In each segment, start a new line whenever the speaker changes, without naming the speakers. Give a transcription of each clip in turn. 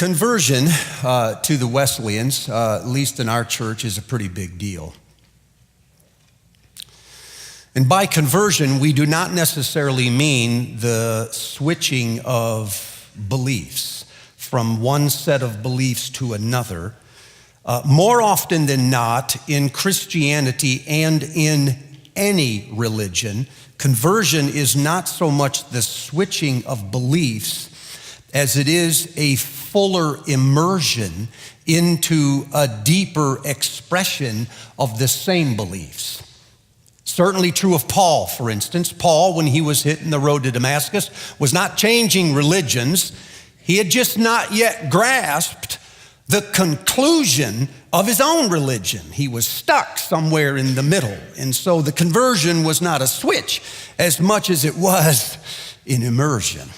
Conversion to the Wesleyans, at least in our church, is a pretty big deal. And by conversion, we do not necessarily mean the switching of beliefs from one set of beliefs to another. More often than not, in Christianity and in any religion, conversion is not so much the switching of beliefs as it is a fuller immersion into a deeper expression of the same beliefs. Certainly true of Paul, for instance. Paul, when he was hitting the road to Damascus, was not changing religions. He had just not yet grasped the conclusion of his own religion. He was stuck somewhere in the middle. And so the conversion was not a switch as much as it was an immersion.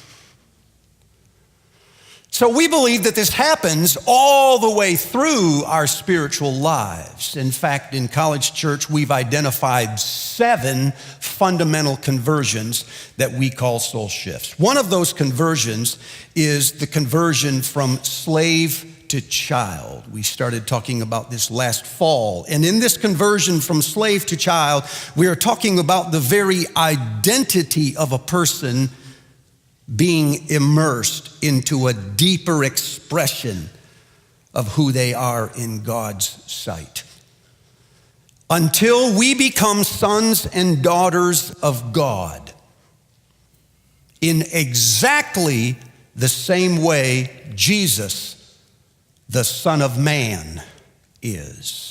So we believe that this happens all the way through our spiritual lives. In fact, in College Church, we've identified 7 fundamental conversions that we call soul shifts. One of those conversions is the conversion from slave to child. We started talking about this last fall. And in this conversion from slave to child, we are talking about the very identity of a person being immersed into a deeper expression of who they are in God's sight. Until we become sons and daughters of God in exactly the same way Jesus, the Son of Man, is.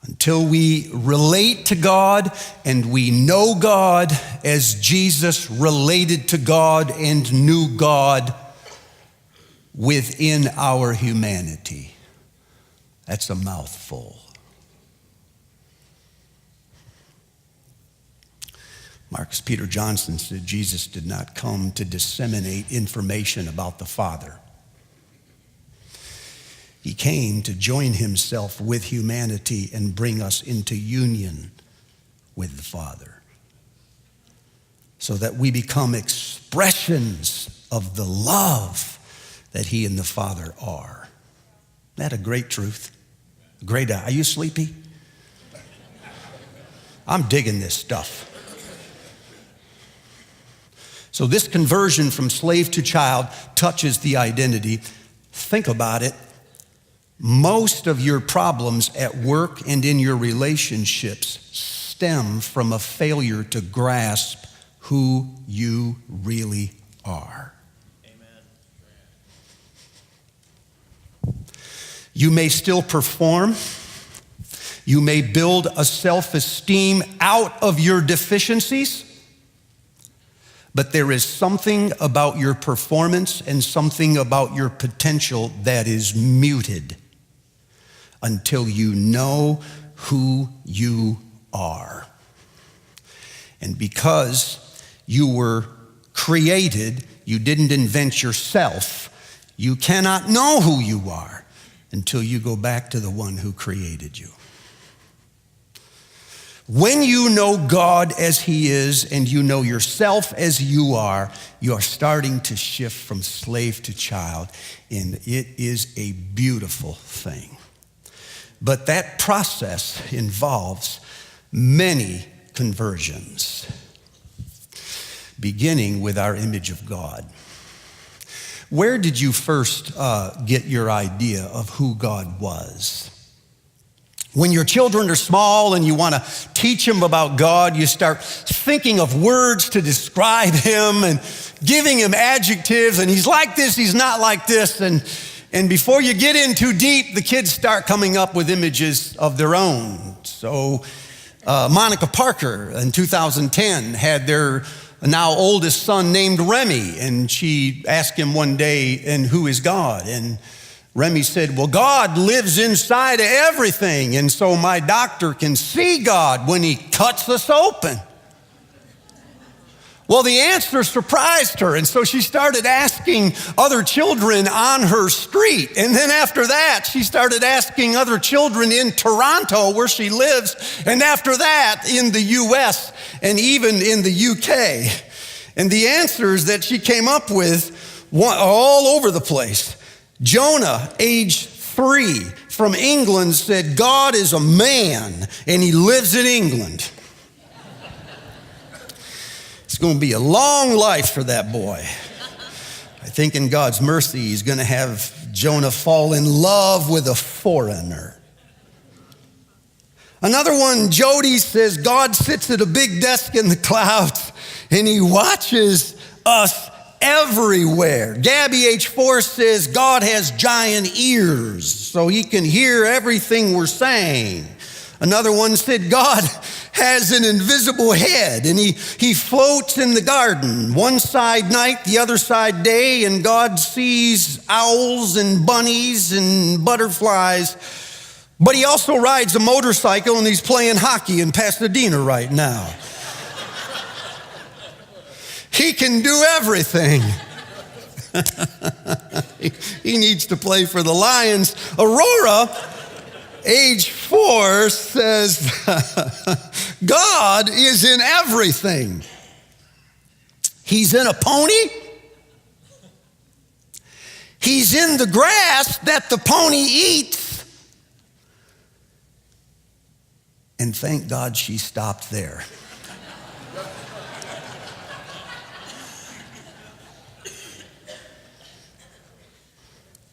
Until we relate to God and we know God as Jesus related to God and knew God within our humanity. That's a mouthful. Marcus Peter Johnson said Jesus did not come to disseminate information about the Father. He came to join himself with humanity and bring us into union with the Father, so that we become expressions of the love that he and the Father are. Isn't that a great truth? Great. Are you sleepy? I'm digging this stuff. So this conversion from slave to child touches the identity. Think about it. Most of your problems at work and in your relationships stem from a failure to grasp who you really are.
Amen.
You may still perform. You may build a self-esteem out of your deficiencies, but there is something about your performance and something about your potential that is muted until you know who you are. And because you were created, you didn't invent yourself, you cannot know who you are until you go back to the one who created you. When you know God as he is and you know yourself as you are starting to shift from slave to child, and it is a beautiful thing. But that process involves many conversions, beginning with our image of God. Where did you first get your idea of who God was? When your children are small and you want to teach them about God, you start thinking of words to describe him and giving him adjectives, and he's like this, he's not like this, and before you get in too deep, the kids start coming up with images of their own. So Monica Parker in 2010 had their now oldest son named Remy, and she asked him one day, and who is God? And Remy said, well, God lives inside of everything, and so my doctor can see God when he cuts us open. Well, the answer surprised her, and so she started asking other children on her street. And then after that, she started asking other children in Toronto, where she lives, and after that, in the US and even in the UK. And the answers that she came up with all over the place. Jonah, age 3, from England, said, God is a man and he lives in England. It's going to be a long life for that boy. I think in God's mercy, he's going to have Jonah fall in love with a foreigner. Another one, Jody, says, God sits at a big desk in the clouds and he watches us everywhere. Gabby, age 4, says, God has giant ears so he can hear everything we're saying. Another one said, God has an invisible head and he floats in the garden. One side night, the other side day, and God sees owls and bunnies and butterflies. But he also rides a motorcycle and he's playing hockey in Pasadena right now. He can do everything. He needs to play for the Lions. Aurora, age 4, says, God is in everything. He's in a pony. He's in the grass that the pony eats. And thank God she stopped there.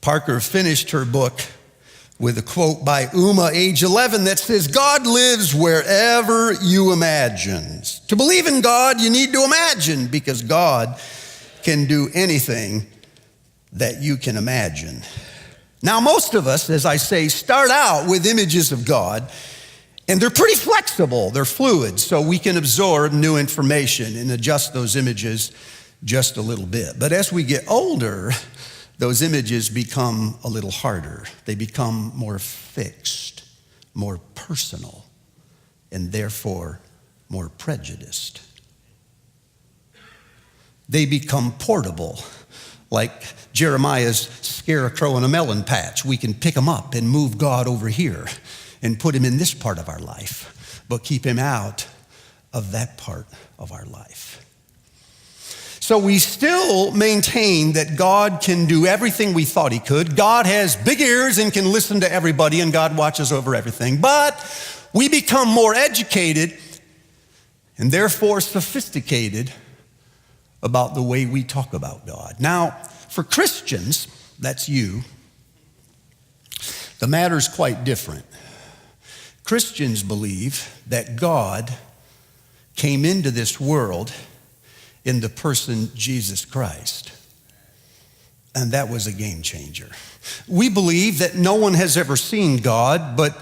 Parker finished her book with a quote by Uma, age 11, that says, God lives wherever you imagine. To believe in God, you need to imagine, because God can do anything that you can imagine. Now, most of us, as I say, start out with images of God, and they're pretty flexible. They're fluid, so we can absorb new information and adjust those images just a little bit. But as we get older, those images become a little harder. They become more fixed, more personal, and therefore more prejudiced. They become portable, like Jeremiah's scarecrow in a melon patch. We can pick him up and move God over here and put him in this part of our life, but keep him out of that part of our life. So we still maintain that God can do everything we thought he could. God has big ears and can listen to everybody, and God watches over everything. But we become more educated and therefore sophisticated about the way we talk about God. Now, for Christians, that's you, the matter's quite different. Christians believe that God came into this world in the person Jesus Christ. And that was a game changer. We believe that no one has ever seen God, but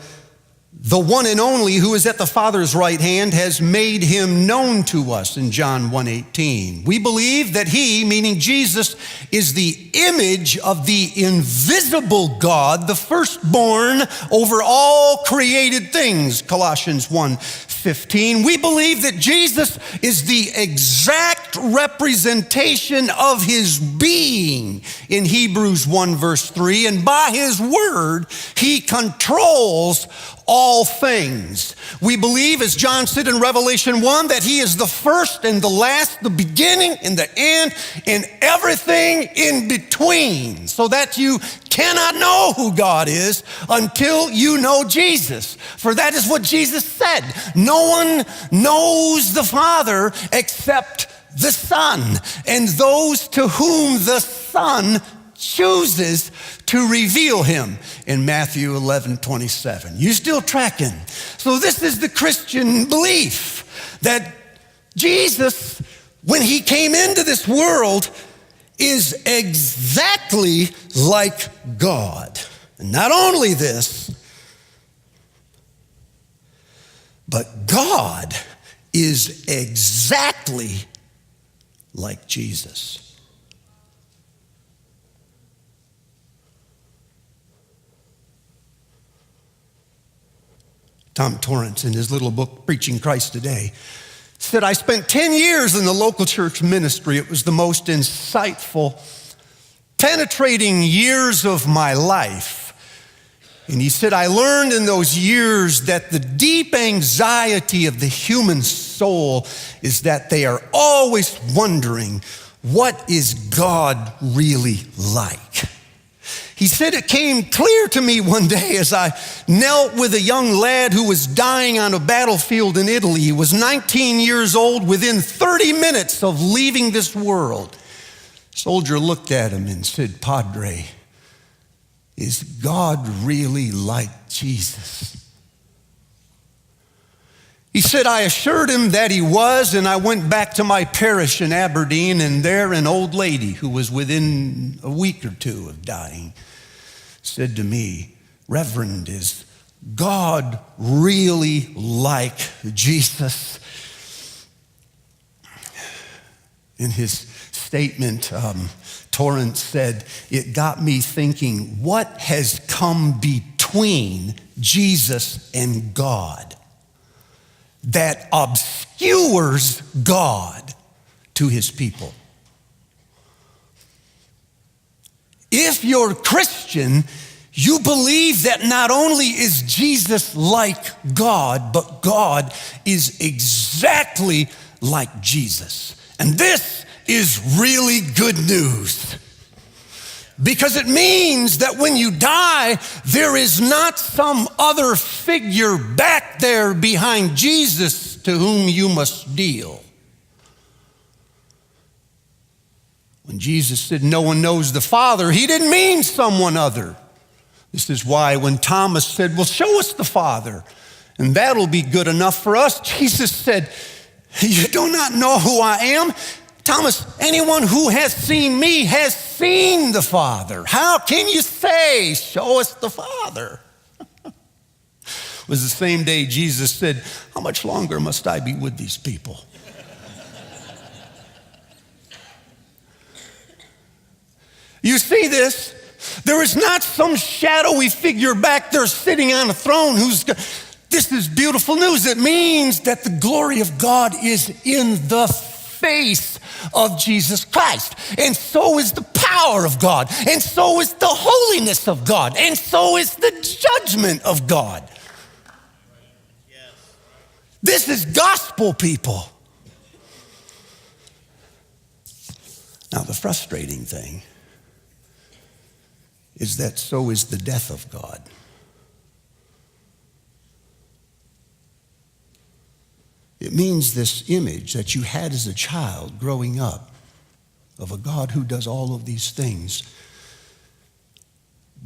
the one and only who is at the Father's right hand has made him known to us in John 1:18. We believe that he, meaning Jesus, is the image of the invisible God, the firstborn over all created things, Colossians 1:15. We believe that Jesus is the exact representation of his being in Hebrews 1:3, and by his word, he controls all things. We believe, as John said in Revelation 1, that he is the first and the last, the beginning and the end, and everything in between, so that you cannot know who God is until you know Jesus. For that is what Jesus said. No one knows the Father except the Son, and those to whom the Son chooses to reveal him in Matthew 11:27. You still tracking? So this is the Christian belief, that Jesus, when he came into this world, is exactly like God. And not only this, but God is exactly like Jesus. Tom Torrance, in his little book, Preaching Christ Today, said, I spent 10 years in the local church ministry. It was the most insightful, penetrating years of my life. And he said, I learned in those years that the deep anxiety of the human soul is that they are always wondering what is God really like? He said, it came clear to me one day as I knelt with a young lad who was dying on a battlefield in Italy. He was 19 years old, within 30 minutes of leaving this world. Soldier looked at him and said, Padre, is God really like Jesus? He said, I assured him that he was, and I went back to my parish in Aberdeen, and there an old lady who was within a week or two of dying said to me, Reverend, is God really like Jesus? In his statement, Torrance said, it got me thinking, what has come between Jesus and God that obscures God to his people? If you're Christian, you believe that not only is Jesus like God, but God is exactly like Jesus. And this is really good news, because it means that when you die, there is not some other figure back there behind Jesus to whom you must deal. When Jesus said no one knows the Father, he didn't mean someone other. This is why when Thomas said, well, show us the Father, and that'll be good enough for us, Jesus said, you do not know who I am? Thomas, anyone who has seen me has seen the Father. How can you say, show us the Father? It was the same day Jesus said, how much longer must I be with these people? You see this? There is not some shadowy figure back there sitting on a throne this is beautiful news. It means that the glory of God is in the face of Jesus Christ. And so is the power of God. And so is the holiness of God. And so is the judgment of God. Yes. This is gospel, people. Now, the frustrating thing is that so is the death of God. It means this image that you had as a child growing up of a God who does all of these things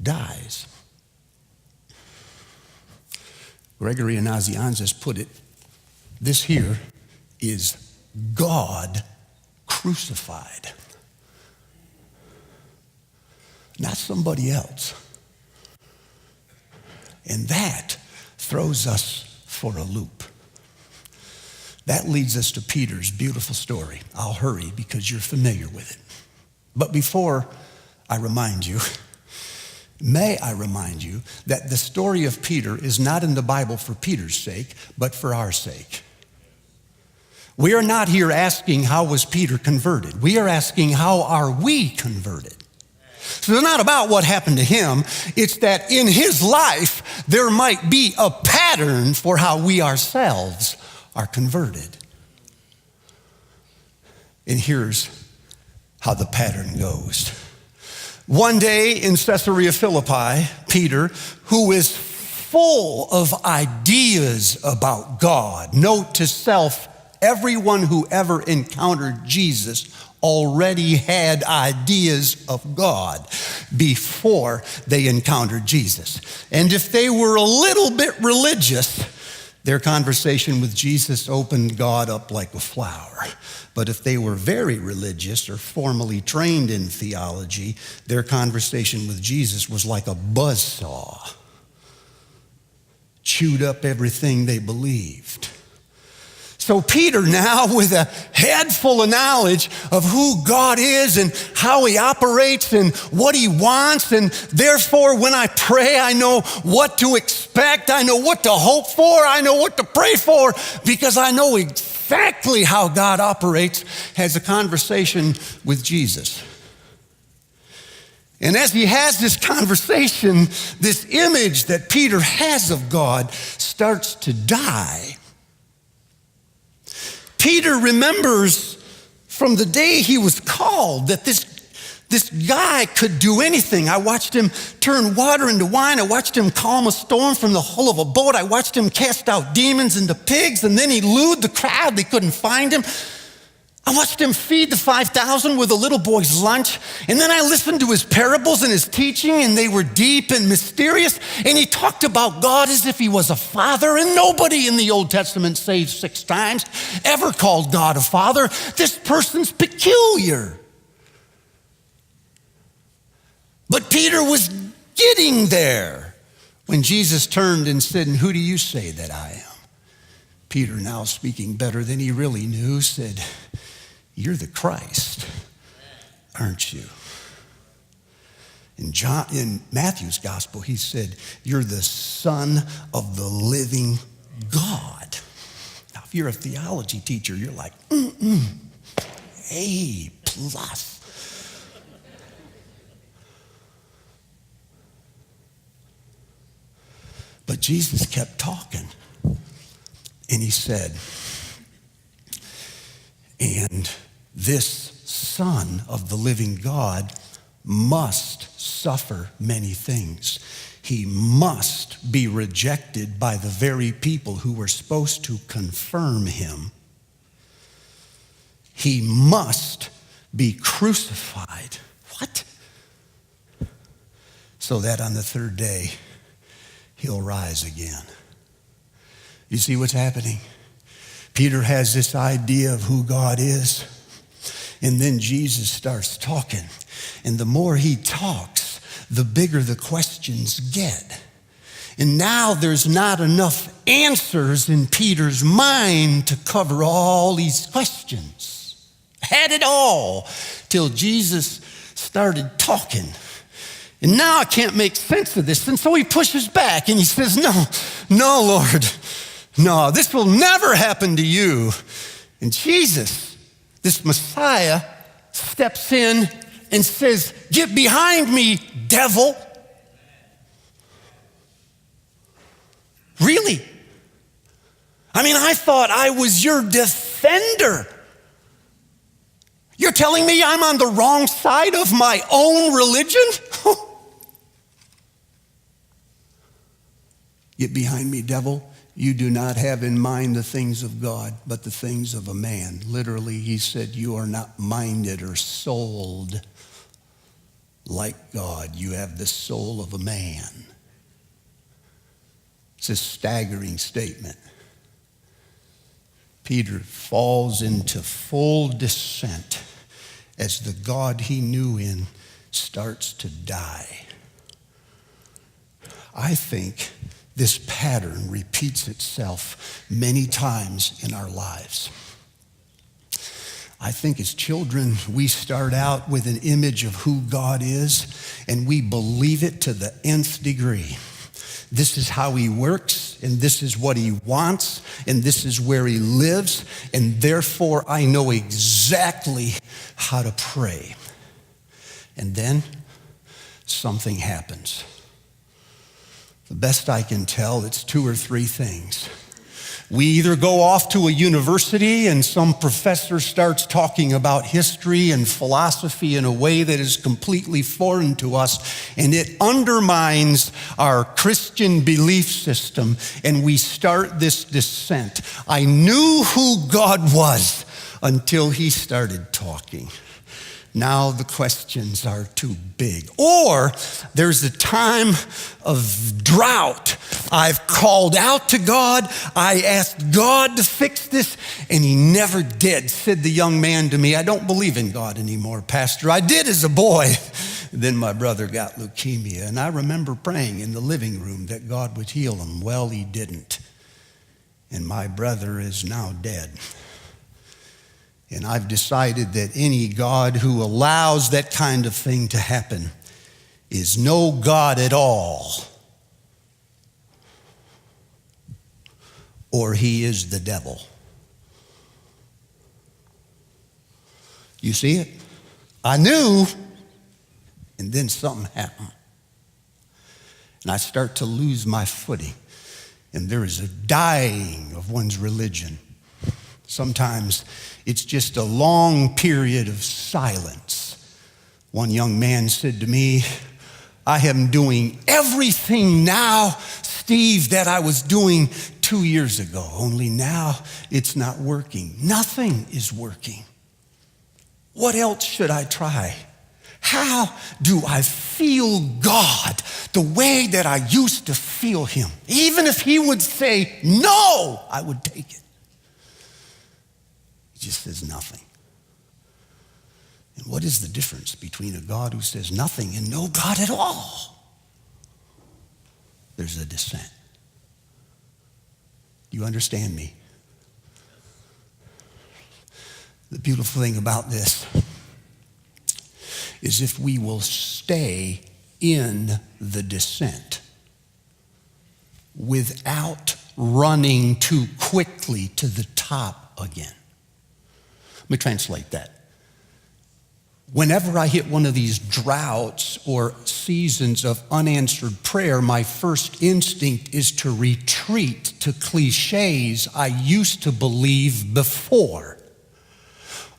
dies. Gregory of Nazianzus put it, this here is God crucified. Not somebody else. And that throws us for a loop. That leads us to Peter's beautiful story. I'll hurry because you're familiar with it. But before I remind you, may I remind you that the story of Peter is not in the Bible for Peter's sake, but for our sake. We are not here asking how was Peter converted. We are asking how are we converted. So it's not about what happened to him. It's that in his life, there might be a pattern for how we ourselves are converted. And here's how the pattern goes. One day in Caesarea Philippi, Peter, who is full of ideas about God, note to self, everyone who ever encountered Jesus already had ideas of God before they encountered Jesus. And if they were a little bit religious, their conversation with Jesus opened God up like a flower. But if they were very religious or formally trained in theology, their conversation with Jesus was like a buzzsaw. Chewed up everything they believed. So Peter now, with a head full of knowledge of who God is and how he operates and what he wants, and therefore when I pray, I know what to expect, I know what to hope for, I know what to pray for, because I know exactly how God operates, has a conversation with Jesus. And as he has this conversation, this image that Peter has of God starts to die. Peter remembers from the day he was called that this guy could do anything. I watched him turn water into wine. I watched him calm a storm from the hull of a boat. I watched him cast out demons into pigs, and then he lured the crowd. They couldn't find him. I watched him feed the 5,000 with a little boy's lunch, and then I listened to his parables and his teaching, and they were deep and mysterious, and he talked about God as if he was a father, and nobody in the Old Testament, save 6 times, ever called God a father. This person's peculiar. But Peter was getting there when Jesus turned and said, "And who do you say that I am?" Peter, now speaking better than he really knew, said, "You're the Christ, aren't you?" In Matthew's gospel, he said, "You're the Son of the living God." Now, if you're a theology teacher, you're like, A plus. But Jesus kept talking, and he said, "And this Son of the living God must suffer many things. He must be rejected by the very people who were supposed to confirm him. He must be crucified." What? "So that on the 3rd day, he'll rise again." You see what's happening? Peter has this idea of who God is, and then Jesus starts talking. And the more he talks, the bigger the questions get. And now there's not enough answers in Peter's mind to cover all these questions. Had it all till Jesus started talking. And now I can't make sense of this. And so he pushes back and he says, no, Lord, no, this will never happen to you. And Jesus, this Messiah, steps in and says, "Get behind me, devil." Really? I mean, I thought I was your defender. You're telling me I'm on the wrong side of my own religion? "Get behind me, devil. You do not have in mind the things of God, but the things of a man." Literally, he said, you are not minded or souled like God. You have the soul of a man. It's a staggering statement. Peter falls into full descent as the God he knew in starts to die. I think this pattern repeats itself many times in our lives. I think as children, we start out with an image of who God is, and we believe it to the nth degree. This is how he works, and this is what he wants, and this is where he lives, and therefore I know exactly how to pray. And then something happens. The best I can tell, it's 2 or 3 things. We either go off to a university and some professor starts talking about history and philosophy in a way that is completely foreign to us, and it undermines our Christian belief system, and we start this descent. I knew who God was until he started talking. Now the questions are too big. Or there's a time of drought. I've called out to God. I asked God to fix this, and he never did. Said the young man to me, "I don't believe in God anymore, Pastor. I did as a boy." Then my brother got leukemia, and I remember praying in the living room that God would heal him. Well, he didn't. And my brother is now dead. And I've decided that any God who allows that kind of thing to happen is no God at all, or he is the devil. You see it? I knew, and then something happened. And I start to lose my footing, and there is a dying of one's religion. Sometimes it's just a long period of silence. One young man said to me, I am doing everything now, Steve, that I was doing 2 years ago, only now it's not working. Nothing is working. What else should I try? How do I feel God the way that I used to feel him? Even if he would say no, I would take it. He just says nothing. And what is the difference between a God who says nothing and no God at all? There's a dissent. Do you understand me? The beautiful thing about this is if we will stay in the dissent without running too quickly to the top again. Let me translate that. Whenever I hit one of these droughts or seasons of unanswered prayer, my first instinct is to retreat to cliches I used to believe before.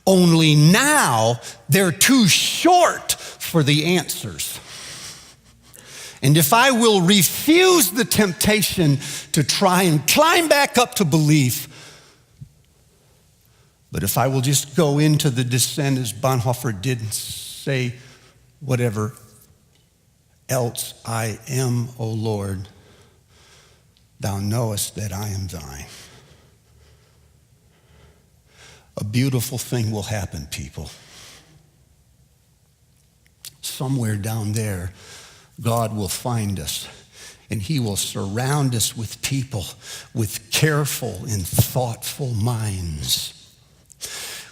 Only now they're too short for the answers. And if I will refuse the temptation to try and climb back up to belief, but if I will just go into the descent as Bonhoeffer did and say, whatever else I am, O Lord, thou knowest that I am thine. A beautiful thing will happen, people. Somewhere down there, God will find us, and he will surround us with people with careful and thoughtful minds.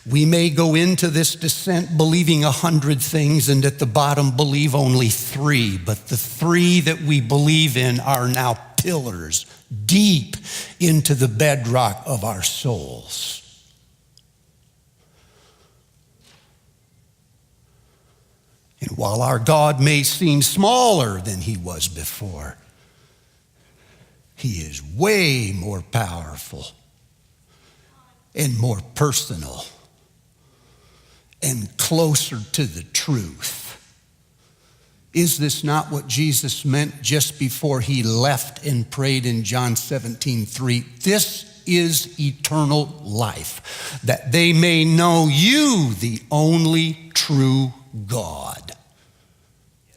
We may go into this descent believing 100 things and at the bottom believe only 3, but the 3 that we believe in are now pillars deep into the bedrock of our souls. And while our God may seem smaller than he was before, he is way more powerful and more personal and closer to the truth. Is this not what Jesus meant just before he left and prayed in John 17:3? This is eternal life, that they may know you, the only true God,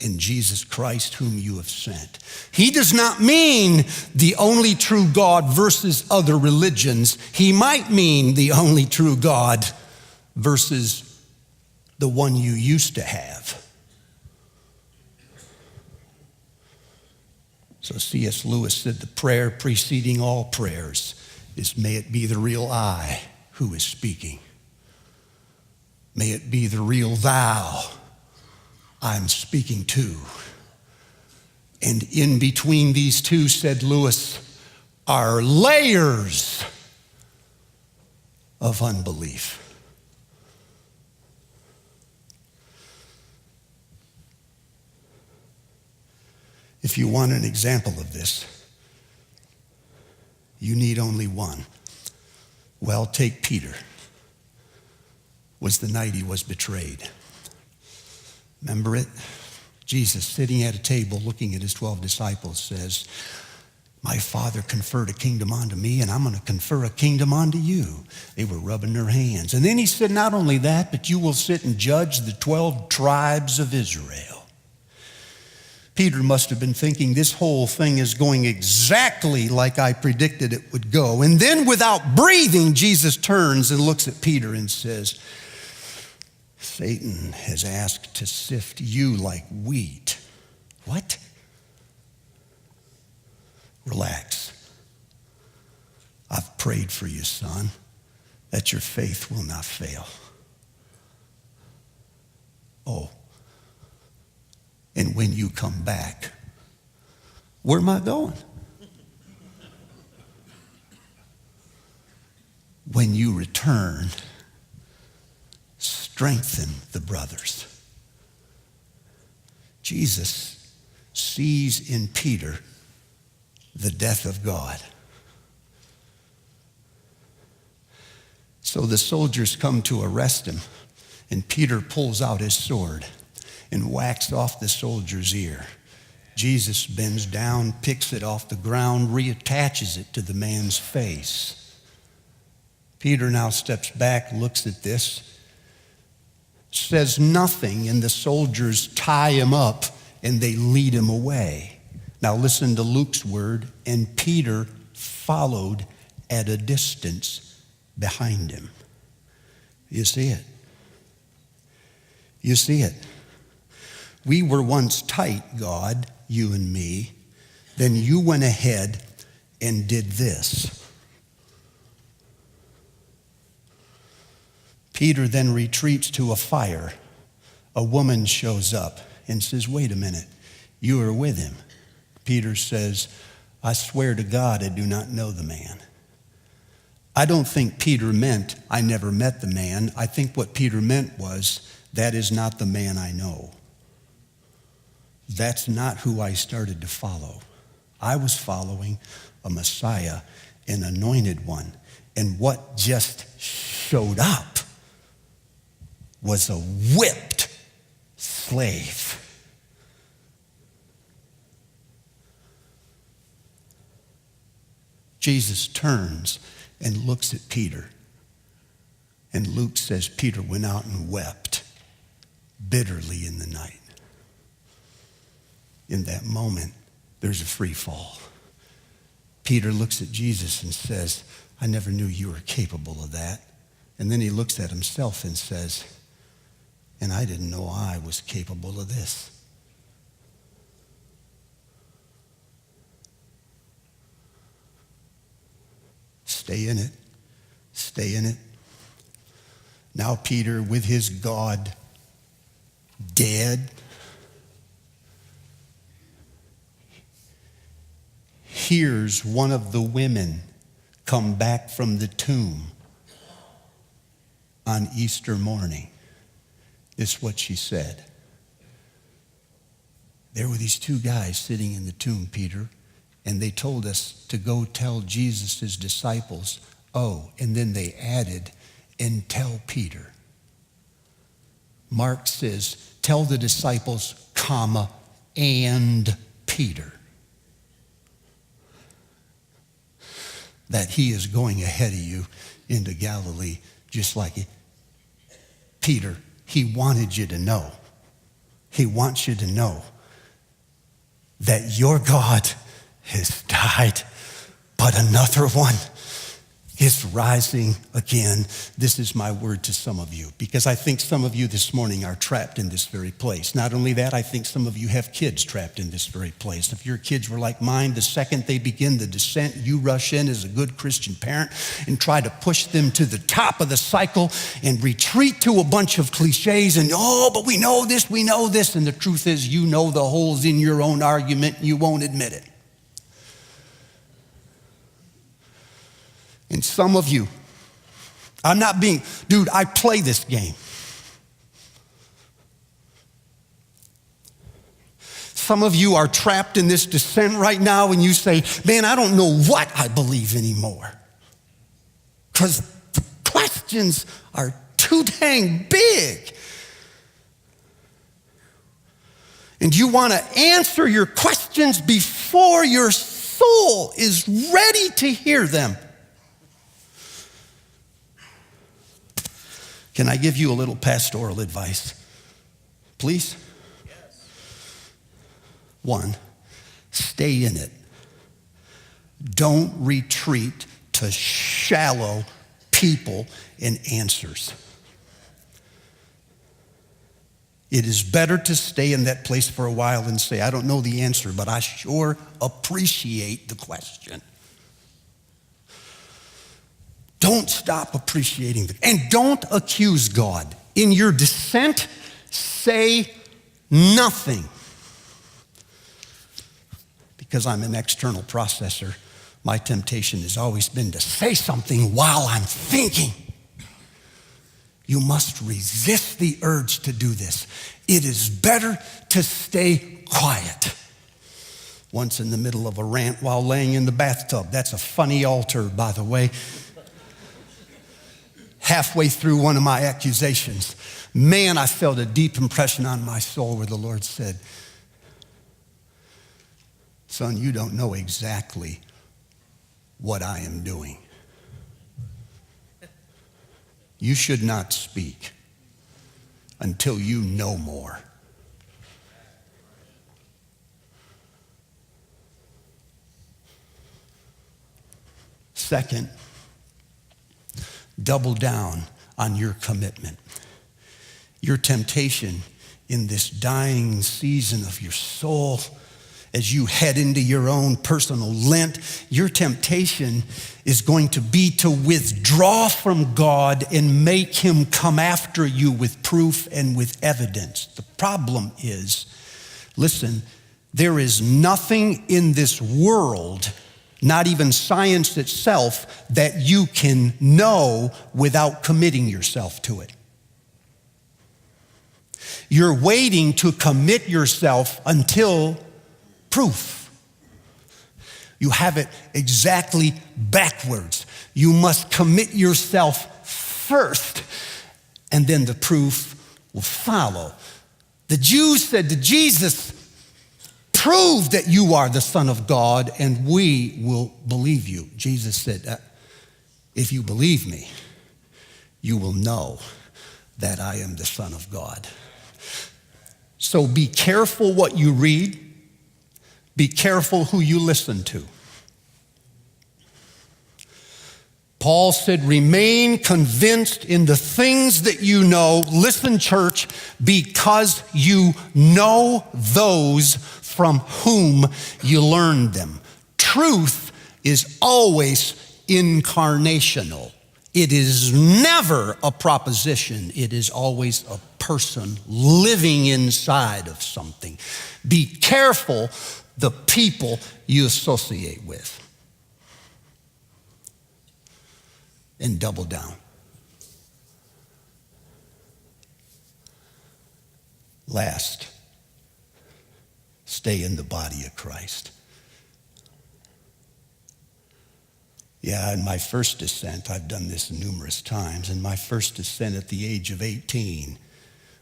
and Jesus Christ whom you have sent. He does not mean the only true God versus other religions. He might mean the only true God versus the one you used to have. So C.S. Lewis said the prayer preceding all prayers is, may it be the real I who is speaking. May it be the real thou I'm speaking to. And in between these two, said Lewis, are layers of unbelief. If you want an example of this, you need only one. Well, take Peter. Was the night he was betrayed. Remember it? Jesus, sitting at a table looking at his 12 disciples, says, my Father conferred a kingdom onto me, and I'm going to confer a kingdom onto you. They were rubbing their hands. And then he said, not only that, but you will sit and judge the 12 tribes of Israel. Peter must have been thinking, this whole thing is going exactly like I predicted it would go. And then without breathing, Jesus turns and looks at Peter and says, Satan has asked to sift you like wheat. What? Relax. I've prayed for you, son, that your faith will not fail. Oh, and when you come back, where am I going? When you return, strengthen the brothers. Jesus sees in Peter the death of God. So the soldiers come to arrest him, and Peter pulls out his sword and whacks off the soldier's ear. Jesus bends down, picks it off the ground, reattaches it to the man's face. Peter now steps back, looks at this, says nothing, and the soldiers tie him up and they lead him away. Now listen to Luke's word, and Peter followed at a distance behind him. You see it? You see it? We were once tight, God, you and me. Then you went ahead and did this. Peter then retreats to a fire. A woman shows up and says, wait a minute, you were with him. Peter says, I swear to God, I do not know the man. I don't think Peter meant, I never met the man. I think what Peter meant was, that is not the man I know. That's not who I started to follow. I was following a Messiah, an anointed one. And what just showed up was a whipped slave. Jesus turns and looks at Peter. And Luke says Peter went out and wept bitterly in the night. In that moment, there's a free fall. Peter looks at Jesus and says, I never knew you were capable of that. And then he looks at himself and says, and I didn't know I was capable of this. Stay in it. Stay in it. Now Peter, with his God dead, hears one of the women come back from the tomb on Easter morning. This is what she said. There were these two guys sitting in the tomb, Peter, and they told us to go tell Jesus' disciples, oh, and then they added, and tell Peter. Mark says, tell the disciples, comma, and Peter, that he is going ahead of you into Galilee, just like it. Peter, he wanted you to know. He wants you to know that your God has died, but another one is rising again. This is my word to some of you, because I think some of you this morning are trapped in this very place. Not only that, I think some of you have kids trapped in this very place. If your kids were like mine, the second they begin the descent, you rush in as a good Christian parent and try to push them to the top of the cycle and retreat to a bunch of cliches and, oh, but we know this. And the truth is, you know the holes in your own argument. You won't admit it. And some of you, I play this game. Some of you are trapped in this descent right now and you say, man, I don't know what I believe anymore. Because the questions are too dang big. And you want to answer your questions before your soul is ready to hear them. Can I give you a little pastoral advice? Please? Yes. 1, stay in it. Don't retreat to shallow people and answers. It is better to stay in that place for a while and say, I don't know the answer, but I sure appreciate the question. Don't stop appreciating them. And don't accuse God. In your dissent, say nothing. Because I'm an external processor, my temptation has always been to say something while I'm thinking. You must resist the urge to do this. It is better to stay quiet. Once in the middle of a rant while laying in the bathtub. That's a funny altar, by the way. halfway through one of my accusations, man, I felt a deep impression on my soul where the Lord said, son, you don't know exactly what I am doing. You should not speak until you know more. Second, double down on your commitment. Your temptation in this dying season of your soul, as you head into your own personal Lent, your temptation is going to be to withdraw from God and make him come after you with proof and with evidence. The problem is, listen, there is nothing in this world, not even science itself, that you can know without committing yourself to it. You're waiting to commit yourself until proof. You have it exactly backwards. You must commit yourself first, and then the proof will follow. The Jews said to Jesus, prove that you are the Son of God, and we will believe you. Jesus said, if you believe me, you will know that I am the Son of God. So be careful what you read. Be careful who you listen to. Paul said, remain convinced in the things that you know. Listen, church, because you know those from whom you learned them. Truth is always incarnational. It is never a proposition. It is always a person living inside of something. Be careful the people you associate with. And double down. Last, stay in the body of Christ. Yeah, in my first descent, I've done this numerous times, in my first descent at the age of 18,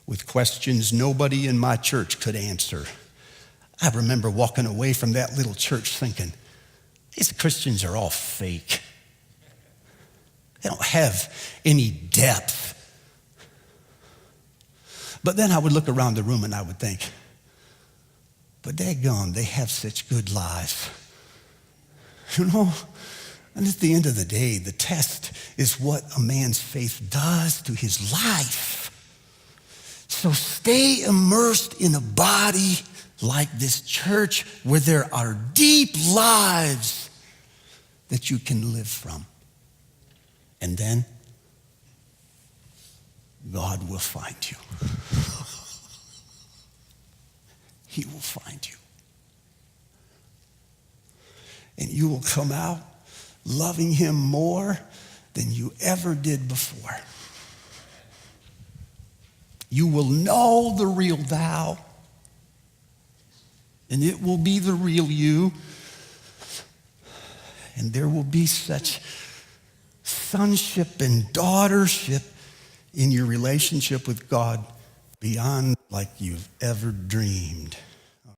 with questions nobody in my church could answer, I remember walking away from that little church thinking, these Christians are all fake. They don't have any depth. But then I would look around the room and I would think, but daggone, they have such good lives. You know? And at the end of the day, the test is what a man's faith does to his life. So stay immersed in a body like this church where there are deep lives that you can live from. And then God will find you. He will find you. And you will come out loving him more than you ever did before. You will know the real thou, and it will be the real you. And there will be such sonship and daughtership in your relationship with God beyond like you've ever dreamed.